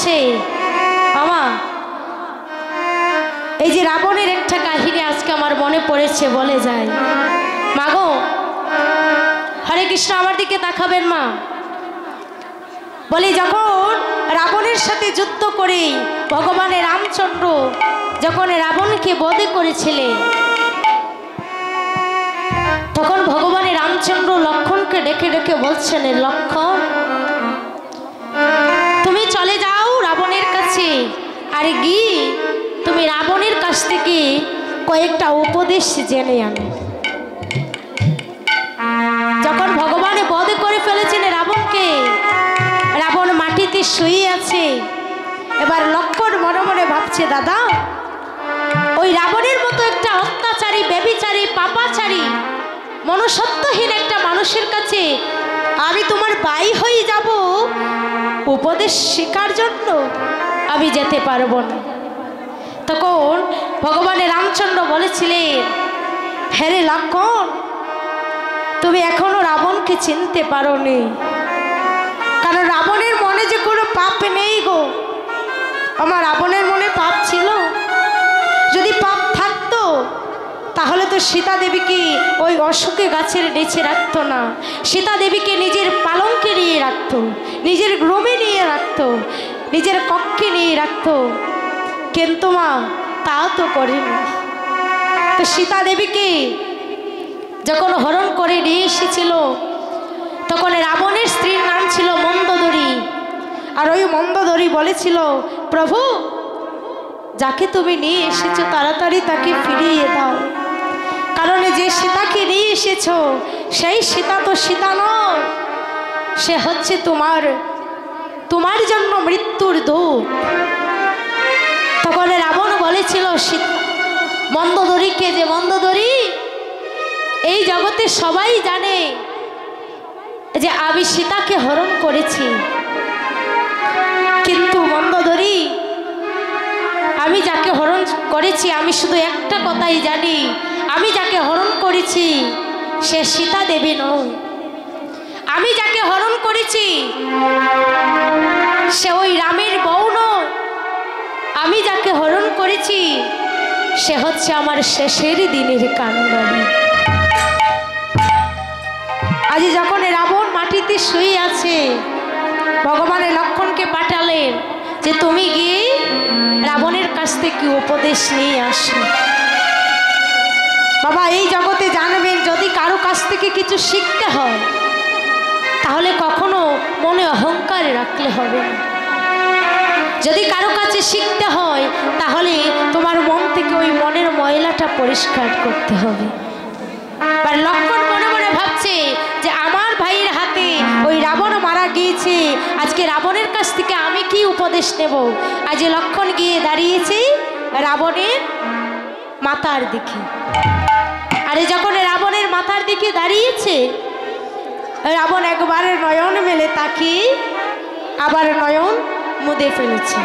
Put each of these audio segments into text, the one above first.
বলছে মামা এই যে রাবণের একটা কাহিনী আজকে আমার মনে পড়েছে বলে যায়। মাগো হরে কৃষ্ণ আমার দিকে তাকাবেন মা। বলি যখন রাবণের সাথে যুদ্ধ করে ভগবানের রামচন্দ্র যখন রাবণকে বধ করেছিলেন তখন ভগবানের রামচন্দ্র লক্ষ্মণকে ডেকে ডেকে বলছেন লক্ষ্মণ তুমি চলে যাও রাবণের কাছে আর গিয়ে তুমি রাবণের কাছ থেকে কয়েকটা উপদেশ জেনে আনো। যখন ভগবান বধ করে ফেলেছেন রাবণকে, রাবণ মাটিতে শুয়ে আছে। এবার লক্ষ্মণ মনে মনে ভাবছে দাদা ওই রাবণের মতো একটা অত্যাচারী ব্যভিচারী পাপাচারী মনুষ্যত্বহীন একটা মানুষের কাছে আমি তোমার ভাই হয়ে যাব উপদেশ শেখার জন্য? আমি যেতে পারবো না। তখন ভগবানের রামচন্দ্র বলেছিলেন হ্যাঁ লক্ষ্মণ তুমি এখনো রাবণকে চিনতে পারোনি, কারণ রাবণের মনে যে কোনো পাপ নেই গো। আমার রাবণের মনে পাপ ছিল, যদি পাপ থাকতো তাহলে তো সীতা দেবীকে ওই অশোকে গাছের নিচে রাখতো না, সীতা দেবীকে নিজের পালঙ্কে নিয়ে রাখতো, নিজের গ্রমে নিয়ে রাখতো, নিজের কক্ষে নিয়ে রাখতো। কিন্তু মা তা তো করেনি। তো সীতা দেবীকে যখন হরণ করে নিয়ে এসেছিল তখন রাবণের স্ত্রীর নাম ছিল মন্দোদরী। আর ওই মন্দোদরী বলেছিল প্রভু যাকে তুমি নিয়ে এসেছো তাড়াতাড়ি তাকে ফিরিয়ে দাও, কারণ যে সীতাকে নিয়ে এসেছো সেই সীতা তো সীতা নয়, সে হচ্ছে তোমার জন্য মৃত্যুর দূত। তখন রাবণ বলেছিল মন্দোদরীকে যে মন্দোদরী এই জগতে সবাই জানে যে আমি সীতাকে হরণ করেছি, কিন্তু মন্দোদরী আমি যাকে হরণ করেছি আমি শুধু একটা কথাই জানি, আমি যাকে হরণ করেছি সে সীতা দেবী নয়, আমি যাকে হরণ করেছি সে ওই রামের বউ নয়, আমি যাকে হরণ করেছি সে হচ্ছে আমার শেষের দিনের কান্ডারি। আজ যখন রাবণ মাটিতে শুয়ে আছে ভগবানের লক্ষ্মণকে পাঠালেন যে তুমি গিয়ে রাবণের কাছ থেকে উপদেশ নিয়ে আসো। বাবা এই জগতে জানবেন যদি কারো কাছ থেকে কিছু শিখতে হয় তাহলে কখনো মনে অহংকার রাখলে হবে না। যদি কারো কাছে শিখতে হয় তাহলে তোমার মন থেকে ওই মনের ময়লাটা পরিষ্কার করতে হবে। আর লক্ষ্মণ মনে মনে ভাবছে যে আমার ভাইয়ের হাতে ওই রাবণ মারা গিয়েছে, আজকে রাবণের কাছ থেকে আমি কি উপদেশ নেব। আজ লক্ষ্মণ গিয়ে দাঁড়িয়েছে রাবণের মাথার দিকে। আরে যখন রাবণের মাথার দিকে দাঁড়িয়েছে রাবণ একবারে নয়ন মেলে তাকিয়ে আবার নয়ন মুদে ফেলেছে।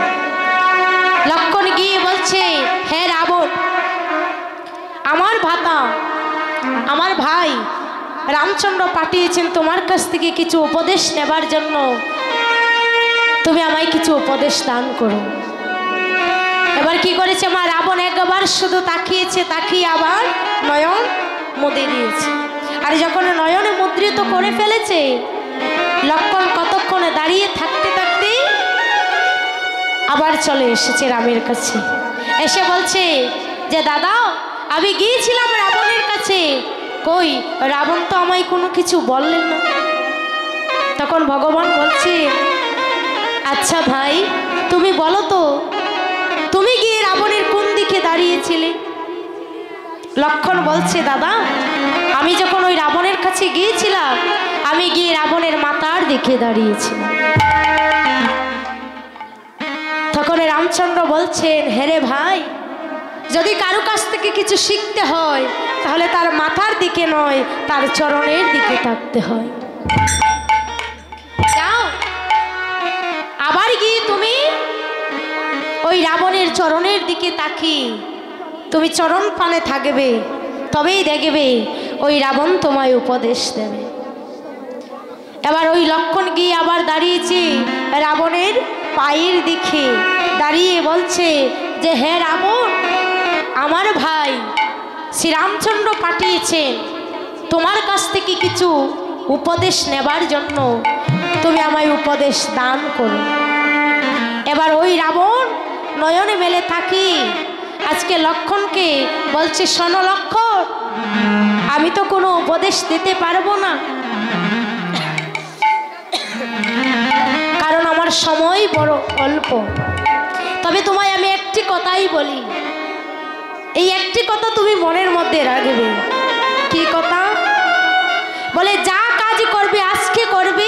লক্ষ্মণ গিয়ে বলছে হে রাবণ আমার ভাতা আমার ভাই রামচন্দ্র পাঠিয়েছেন তোমার কাছ থেকে কিছু উপদেশ নেবার জন্য, তুমি আমায় কিছু উপদেশ দান করো। এবার কি করেছে মা রাবণ একবার শুধু তাকিয়েছে, তাকিয়ে আবার নয়ন মুদে দিয়েছে। আর যখন নয়নে মুদ্রিত করে ফেলেছে লক্ষ্মণ কতক্ষণে দাঁড়িয়ে থাকতে থাকতে আবার চলে এসেছে রামের কাছে, এসে বলছে যে দাদা আমি গিয়েছিলাম রাবণের কাছে, কই রাবণ তো আমায় কোনো কিছু বললেন না। তখন ভগবান বলছে আচ্ছা ভাই তুমি বলো তো তুমি গিয়ে রাবণের কোন দিকে দাঁড়িয়েছিলে? লক্ষ্মণ বলছে দাদা আমি যখন ওই রাবণের কাছে গিয়েছিলাম আমি গিয়ে রাবণের মাথার দিকে দাঁড়িয়েছিলাম। তখন রামচন্দ্র বলছেন হেরে ভাই যদি কারো কাছ থেকে কিছু শিখতে হয় তাহলে তার মাথার দিকে নয় তার চরণের দিকে থাকতে হয়। যাও আবার গিয়ে তুমি ওই রাবণের চরণের দিকে তাকিয়ে তুমি চরণ পানে থাকবে, তবেই দেখবে ওই রাবণ তোমায় উপদেশ দেবে। এবার ওই লক্ষ্মণ গিয়ে আবার দাঁড়িয়েছে রাবণের পায়ের দিকে দাঁড়িয়ে বলছে যে হে রাবণ, আমার ভাই শ্রীরামচন্দ্র পাঠিয়েছেন তোমার কাছ থেকে কিছু উপদেশ নেবার জন্য, তুমি আমায় উপদেশ দান করো। এবার ওই রাবণ নয়নে মেলে থাকি আজকে লক্ষণকে বলছে, শোনো লক্ষণ, আমি তো কোনো উপদেশ দিতে পারবো না, কারণ আমার সময় বড় অল্প। তবে তোমায় আমি একটি কথাই বলি, এই একটি কথা তুমি মনের মধ্যে রাখবে। কি কথা? বলে যা কাজ করবে আজকে করবে,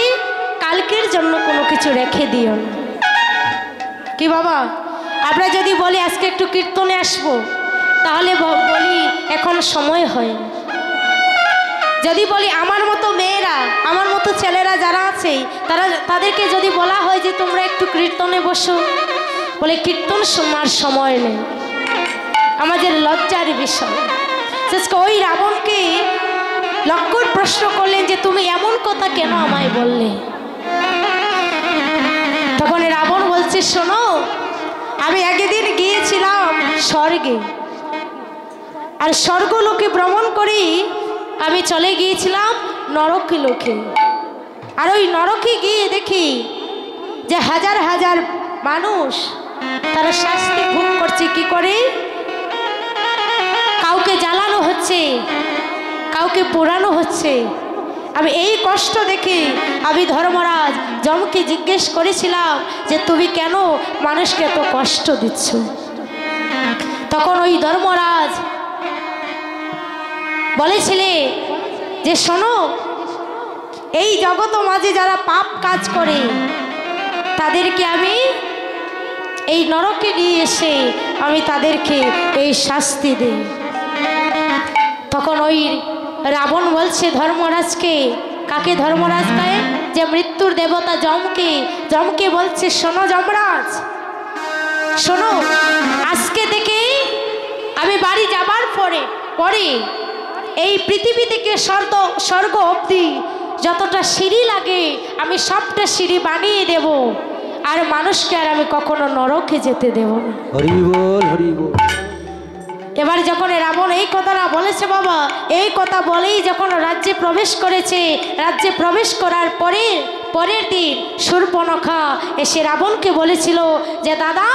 কালকের জন্য কোনো কিছু রেখে দিও না। কি বাবা, আমরা যদি বলি আজকে একটু কীর্তনে আসবো, তাহলে বলি এখন সময় হয় না। যদি বলি আমার মতো মেয়েরা, আমার মতো ছেলেরা যারা আছে তাদেরকে যদি বলা হয় যে তোমরা একটু কীর্তনে বসো, বলে কীর্তন শোনার সময় নেই। আমাদের লজ্জার বিষয়। ওই রাবণকে লক্ষণ প্রশ্ন করলেন যে তুমি এমন কথা কেন আমায় বললে? তখন রাবণ বলছে, শোনো, আমি একদিন গিয়েছিলাম স্বর্গে, আর স্বর্গলোকে ভ্রমণ করি আমি চলে গিয়েছিলাম নরক লোকে। আর ওই নরকে গিয়ে দেখি যে হাজার হাজার মানুষ তারা শাস্তি ভোগ করছে। কি করে? কাউকে জ্বালানো হচ্ছে, কাউকে পোড়ানো হচ্ছে। আমি এই কষ্ট দেখে আমি ধর্মরাজ যমকে জিজ্ঞেস করেছিলাম যে তুমি কেন মানুষকে এত কষ্ট দিচ্ছ? তখন ওই ধর্মরাজ বলেছিলে যে শোনো, এই জগৎ মাঝে যারা পাপ কাজ করে তাদেরকে আমি এই নরকে নিয়ে এসে আমি তাদেরকে এই শাস্তি দিই। তখন ওই রাবণ বলছে ধর্মরাজকে, কাকে ধর্মরাজ গায়ে? যে মৃত্যুর দেবতা যমকে। যমকে বলছে, শোনো যমরাজ, শোনো, আজকে থেকে আমি বাড়ি যাবার পরে এই পৃথিবী থেকে স্বর্গ অবধি যতটা সিঁড়ি লাগে আমি সবটা সিঁড়ি বানিয়ে দেব, আর মানুষকে আর আমি কখনো নরকে যেতে দেব না। হরি বল, হরি বল। এবার যখন রাবণ এই কথাটা বলেছে বাবা, এই কথা বলেই যখন রাজ্যে প্রবেশ করেছে, রাজ্যে প্রবেশ করার পরের দিন শূর্পণখা এসে রাবণকে বলেছিল যে দাদা,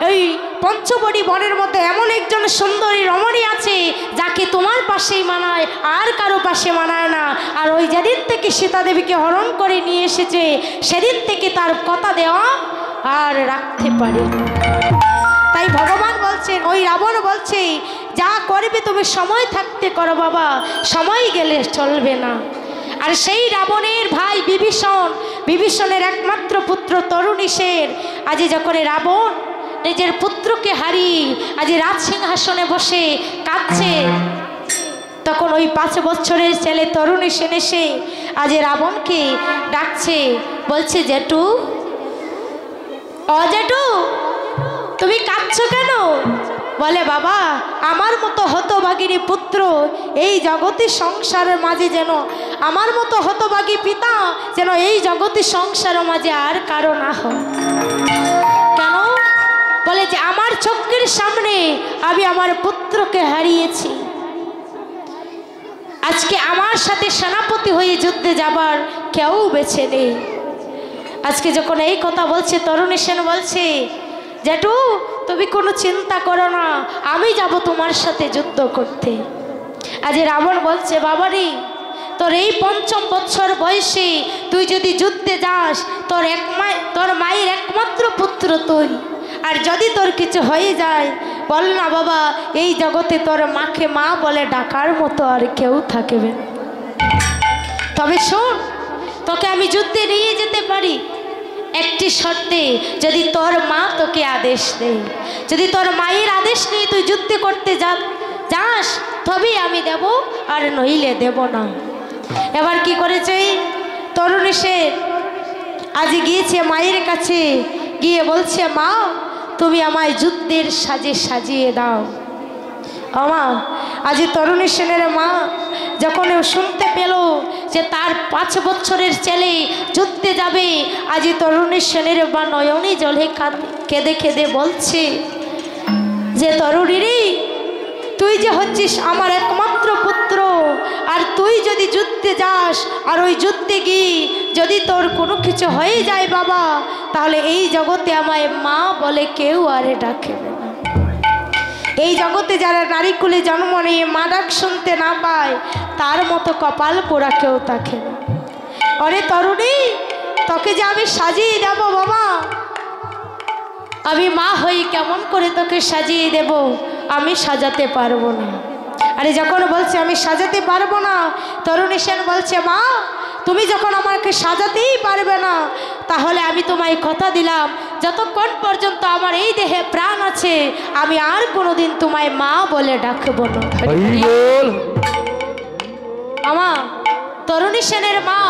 এই পঞ্চবটি বনের মধ্যে এমন একজন সুন্দরী রমণী আছে যাকে তোমার পাশেই মানায়, আর কারো পাশে মানায় না। আর ওই যেদিন থেকে সীতা দেবীকে হরণ করে নিয়ে এসেছে সেদিন থেকে তার কথা দেওয়া আর রাখতে পারে। তাই ভগবান বলছেন, ওই রাবণ বলছে যা করবে তুমি সময় থাকতে করো বাবা, সময় গেলে চলবে না। আর সেই রাবণের ভাই বিভীষণের একমাত্র পুত্র তরুণীশের আজ যখন রাবণ নিজের পুত্রকে হারিয়ে আজ রাজসিংহাসনে বসে কাঁদছে, তখন ওই 5 বছরের ছেলে তরুণীশেন এসে আজ রাবণকে ডাকছে, বলছে জেঠু, জেঠু তুমি কাঁদছো কেন? বলে বাবা, আমার মতো হতভাগিনী পুত্র এই জগতে সংসারের মাঝে যেন, আমার মতো হতভাগী পিতা যেন এই জগতে সংসারের মাঝে আর কারো না হয়। কেন? বলে যে আমার চোখের সামনে আমি আমার পুত্রকে হারিয়েছি, আজকে আমার সাথে সেনাপতি হয়ে যুদ্ধে যাবার কেউ বেছে নেই। আজকে যখন এই কথা বলছে তরুণীশেন বলছে, জেঠু তুমি কোনো চিন্তা করো না, আমি যাব তোমার সাথে যুদ্ধ করতে। আজ রাবণ বলছে, বাবারে, তোর এই 5ম বছর বয়সে তুই যদি যুদ্ধে যাস, তোর মায়ের একমাত্র পুত্র তুই, আর যদি তোর কিছু হয়ে যায়, বল না বাবা, এই জগতে তোর মাকে মা বলে ডাকার মতো আর কেউ থাকবে না। তবে শোন, তোকে আমি যুদ্ধে নিয়ে যেতে পারি একটি শর্তে, যদি তোর মা তোকে আদেশ দেয়। যদি তোর মায়ের আদেশ নিয়ে তুই যুদ্ধে করতে যাস তবেই আমি দেব, আর নইলে দেব না। এবার কি করেছে তরুণীশের, আজ গিয়েছে মায়ের কাছে, গিয়ে বলছে, মা তুমি আমায় যুদ্ধের সাজে সাজিয়ে দাও। আমা আজ তরুণী সেনের মা যখন শুনতে পেল যে তার 5 বছরের ছেলে যুদ্ধে যাবে, আজ তরুণী সেনের মা নয়নে জলে কেঁদে কেঁদে বলছে যে তরুণী রে, তুই যে হচ্ছিস আমার একমাত্র পুত্র, আর তুই যদি যুদ্ধে যাস আর ওই যুদ্ধে গিয়ে যদি তোর কোনো কিছু হয়ে যায় বাবা, তাহলে এই জগতে আমায় মা বলে কেউ আরে ডাকে না। এই জগতে যারা নারী কুলে জন্ম নিয়ে মা ডাক শুনতে না পায়, তার মতো কপাল পোড়া কেউ থাকে না। আরে তরুণী, তোকে যে আমি সাজিয়ে দেব বাবা, আমি মা হই কেমন করে তোকে সাজিয়ে দেব, আমি সাজাতে পারবো না। আরে যখন বলছে আমি সাজাতে পারবো না, তরুণী সেন বলছে মা তুমি যখন আমাকে সাজাতেই পারবে না, তাহলে আমি তোমায় কথা দিলাম যতক্ষণ পর্যন্ত আমার এই দেহে প্রাণ আছে আমি আর কোনোদিন তোমায় মা বলে ডাকবো না। আমা তরুণী সেনের মা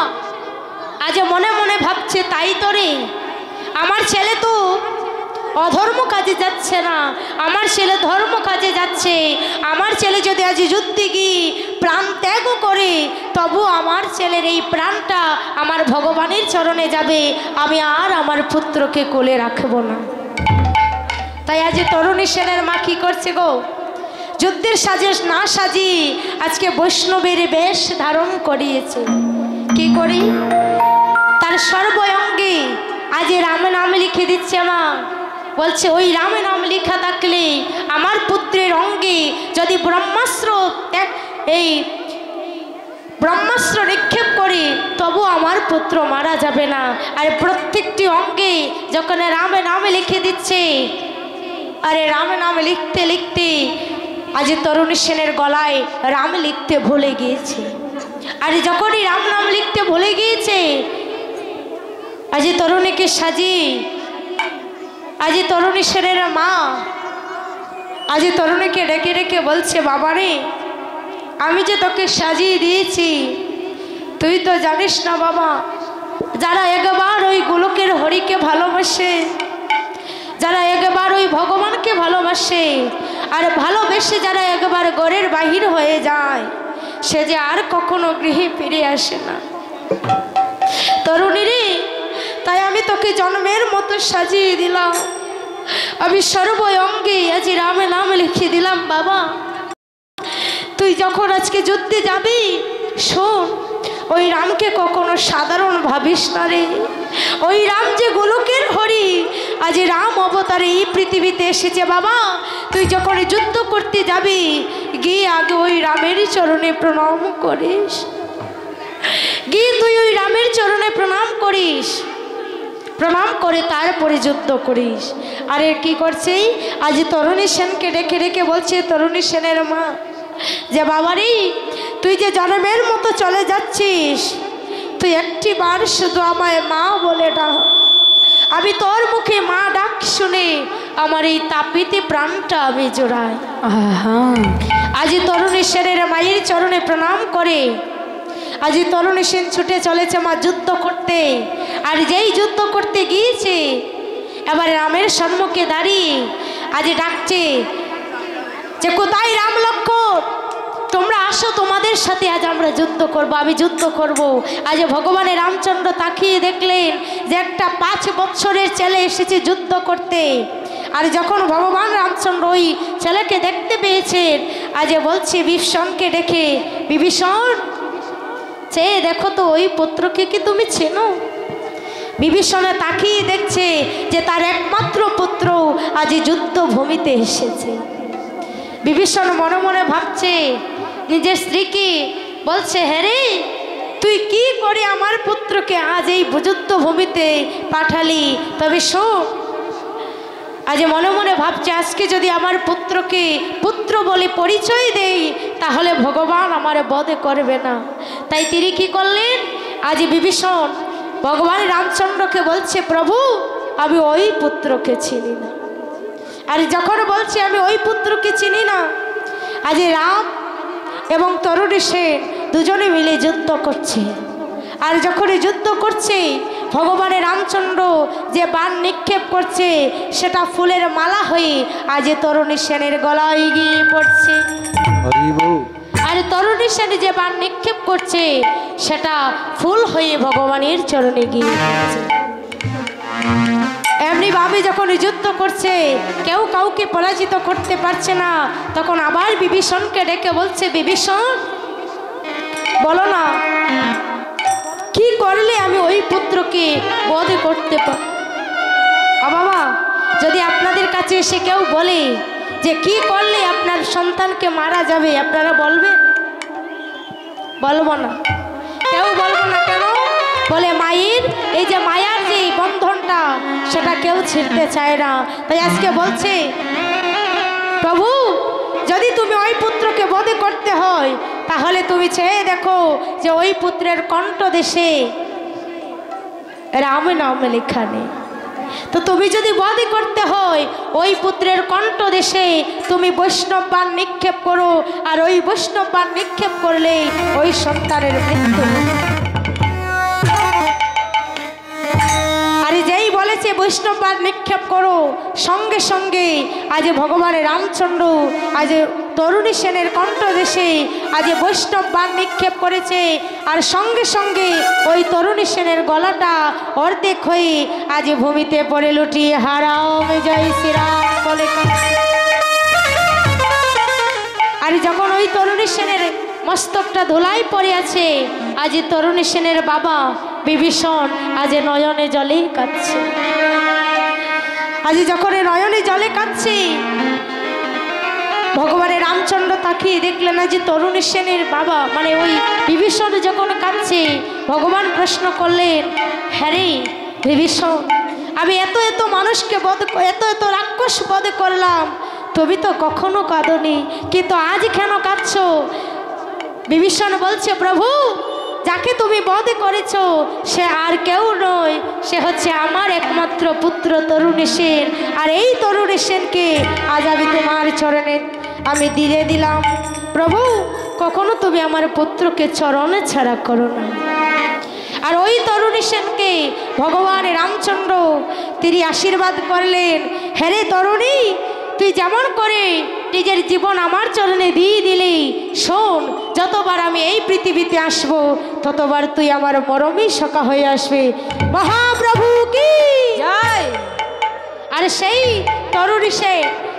আজ মনে মনে ভাবছে তাই তো রে, আমার ছেলে তো অধর্ম কাজে যাচ্ছে না, আমার ছেলে ধর্ম কাজে যাচ্ছে। আমার ছেলে যদি আজ যুদ্ধে গিয়ে প্রাণ ত্যাগ করে, তবু আমার ছেলের এই প্রাণটা আমার ভগবানের চরণে যাবে, আমি আর আমার পুত্রকে কোলে রাখব না। তাই আজ তরুণী সেনের মা কি করছে গো, যুদ্ধের সাজে না সাজিয়ে আজকে বৈষ্ণবের বেশ ধারণ করিয়েছে। কি করি, তার সর্বঙ্গে আজ রাম নাম লিখে দিচ্ছে মা। বলছে ওই রাম নাম লেখা থাকলে আমার পুত্রের অঙ্গে যদি ব্রহ্মাস্ত্র নিক্ষেপ করে তবু আমার পুত্র মারা যাবে না। আর প্রত্যেকটি অঙ্গে যখন রাম নামে লিখে দিচ্ছে, আরে রাম নাম লিখতে লিখতে আজ তরুণী সেনের গলায় রাম লিখতে ভুলে গিয়েছে। আর যখনই রাম নাম লিখতে ভুলে গিয়েছে, আজ তরুণীকে সাজিয়ে আজ তরুণী সেনের মা আজ তরুণীকে ডেকে ডেকে বলছে বাবা রে, আমি যে তোকে সাজিয়ে দিয়েছি তুই তো জানিস না বাবা, যারা একবার ওই গোলকের হরিকে ভালোবাসে, যারা একবার ওই ভগবানকে ভালোবাসে, আর ভালোবেসে যারা একবার ঘরের বাহির হয়ে যায়, সে যে আর কখনো গৃহে ফিরে আসে না। তরুণী রে, তাই আমি তোকে জন্মের মতো সাজিয়ে দিলাম, আমি সর্ব অঙ্গে আজ রামে নাম লিখে দিলাম বাবা। তুই যখন আজকে যুদ্ধে যাবি, শোন ওই রামকে কখনো সাধারণ ভাবিস না রে, ওই রাম যে গোলকের হরি, আজ রাম অবতারে এই পৃথিবীতে এসেছে বাবা। তুই যখন যুদ্ধ করতে যাবি, গিয়ে আগে ওই রামের চরণে প্রণাম করিস, গিয়ে তুই ওই রামের চরণে প্রণাম করিস, প্রণাম করে তারপরে যুদ্ধ করিস। আরে কি করছে, আজ তরুণী সেনকে ডেকে ডেকে বলছে তরুণী সেনের মা যে বাবারে, তুই যে জন্মের মতো চলে যাচ্ছিস, তুই একটি বার শুধু আমায় মা বলে ডাক, আমি তোর মুখে মা ডাক শুনে আমার এই তাপিতে প্রাণটা আমি জোড়াই। আজ তরুণী সেনের মায়ের চরণে প্রণাম করে আজ তরুণী সেন ছুটে চলেছে মা যুদ্ধ করতে। আর যেই যুদ্ধ করতে গিয়েছে, এবার রামের সম্মুখে দাঁড়িয়ে আজ ডাকছে যে কোথায় রাম লক্ষ্মণ, তোমরা আসো, তোমাদের সাথে আজ আমরা যুদ্ধ করব, আমি যুদ্ধ করব। আজ ভগবানের রামচন্দ্র তাকিয়ে দেখলেন যে একটা 5 বছরের ছেলে এসেছে যুদ্ধ করতে। আর যখন ভগবান রামচন্দ্র ওই ছেলেকে দেখতে পেয়েছেন, আজ বলছে বিভীষণকে ডেকে, বিভীষণ সে দেখো তো ওই পুত্রকে কি তুমি চেনো? বিভীষণে তাকিয়ে দেখছে যে তার একমাত্র পুত্র আজ যুদ্ধভূমিতে এসেছে। বিভীষণ মনে মনে ভাবছে নিজের স্ত্রীকে, বলছে হ্যাঁ রে, তুই কি করে আমার পুত্রকে আজ এই যুদ্ধভূমিতে পাঠালি? তবে শোন, আজ মনে মনে ভাবছে আজকে যদি আমার পুত্রকে পুত্র বলে পরিচয় দেই, তাহলে ভগবান আমার বধ করবে না। তাই তিনি কি করলেন, আজ বিভীষণ ভগবান রামচন্দ্রকে বলছে প্রভু আমি ওই পুত্রকে চিনি না। আর যখন বলছে আমি ওই পুত্রকে চিনি না, আজ রাম এবং তরুণী সেন দুজনে মিলে যুদ্ধ করছে। আর যখন যুদ্ধ করছে, ভগবানের রামচন্দ্র যে বাণ নিক্ষেপ করছে সেটা ফুলের মালা হয়ে আজ তরুণী সেনের গলায় গিয়ে পড়ছে। আর তরুণী সেন যে বাণ নিক্ষেপ করছে সেটা ফুল হয়ে ভগবানের চরণে গিয়ে পড়ছে। এমনি ভাবে যখন যুদ্ধ করছে কেউ কাউকে পরাজিত করতে পারছে না, তখন আবার বিভীষণকে ডেকে বলছে, বিভীষণ বলো না কি করলে আমি ওই পুত্রকে বধ করতে পারি। বাবা, যদি আপনাদের কাছে এসে কেউ বলে যে কি করলে আপনার সন্তানকে মারা যাবে, আপনারা বলবেন? বলবো না, কেউ বলবো না। কেন? বলে মায়ের এই যে মায়ার যে বন্ধনটা সেটা কেউ ছিঁড়তে চায় না। তাই আজকে বলছে, প্রভু যদি তুমি ওই পুত্রকে বধ করতে হয় তাহলে তুমি চেয়ে দেখো যে ওই পুত্রের কণ্ঠ দেশে রাম নাম লেখা নেই। তো তুমি যদি বধ করতে হয় ওই পুত্রের কণ্ঠ দেশে তুমি বৈষ্ণব বাণ নিক্ষেপ করো, আর ওই বৈষ্ণব বাণ নিক্ষেপ করলে ওই সন্তানের মৃত্যু। আর যেই বলেছে বৈষ্ণব বাণ নিক্ষেপ করো, সঙ্গে সঙ্গে আজ ভগবানের রামচন্দ্র আজ তরুণী সেনের কণ্ঠ দেশে আজ বৈষ্ণব বাণ নিক্ষেপ করেছে। আর সঙ্গে সঙ্গে ওই তরুণী সেনের গলাটা অর্ধেক হয়ে আজ ভূমিতে পড়ে লুটিয়ে হারাম জয় শ্রীরাম বলে। আর যখন ওই তরুণী সেনের মস্তকটা ধুলাই পড়ে আছে, আজ তরুণী সেনের বাবা বিভীষণ আজ নয়নে জলে কাঁদছে। আজ যখন নয়নে জলে কাঁদছে, ভগবানের রামচন্দ্র তাকিয়ে দেখলেন না যে তরুণী সেনের বাবা মানে ওই বিভীষণ যখন কাঁদছে, ভগবান প্রশ্ন করলেন, হ্যাঁ রে বিভীষণ, আমি এত এত মানুষকে এত রাক্ষস বধ করলাম, তুমি তো কখনো কাঁদনি, কিন্তু আজ কেন কাঁদছো? বিভীষণ বলছে, প্রভু যাকে তুমি বধ করেছ সে আর কেউ নয়, সে হচ্ছে আমার একমাত্র পুত্র তরুণী সেন। আর এই তরুণী সেনকে আজ আমি তোমার চরণে আমি দিয়ে দিলাম। প্রভু কখনো তুমি আমার পুত্রকে চরণে ছাড়া করো না। আর ওই তরুণী সেনকে ভগবান রামচন্দ্র তিনি আশীর্বাদ করলেন, হ্যাঁ রে তরুণী, তুই যেমন করে নিজের জীবন আমার চরণে দিয়ে দিলি, শোন যতবার আমি এই পৃথিবীতে আসব ততবার তুই আমার মরমী সখা হয়ে আসবে। মহাপ্রভু কি জয়। আর সেই তরুণী সে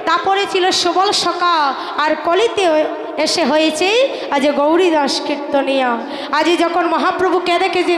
তারপরে ছিল সুবল সখা, আর কলিতে এসে হয়েছে আজ গৌরীদাস কীর্তনিয়া। আজ যখন মহাপ্রভু কেঁদে যে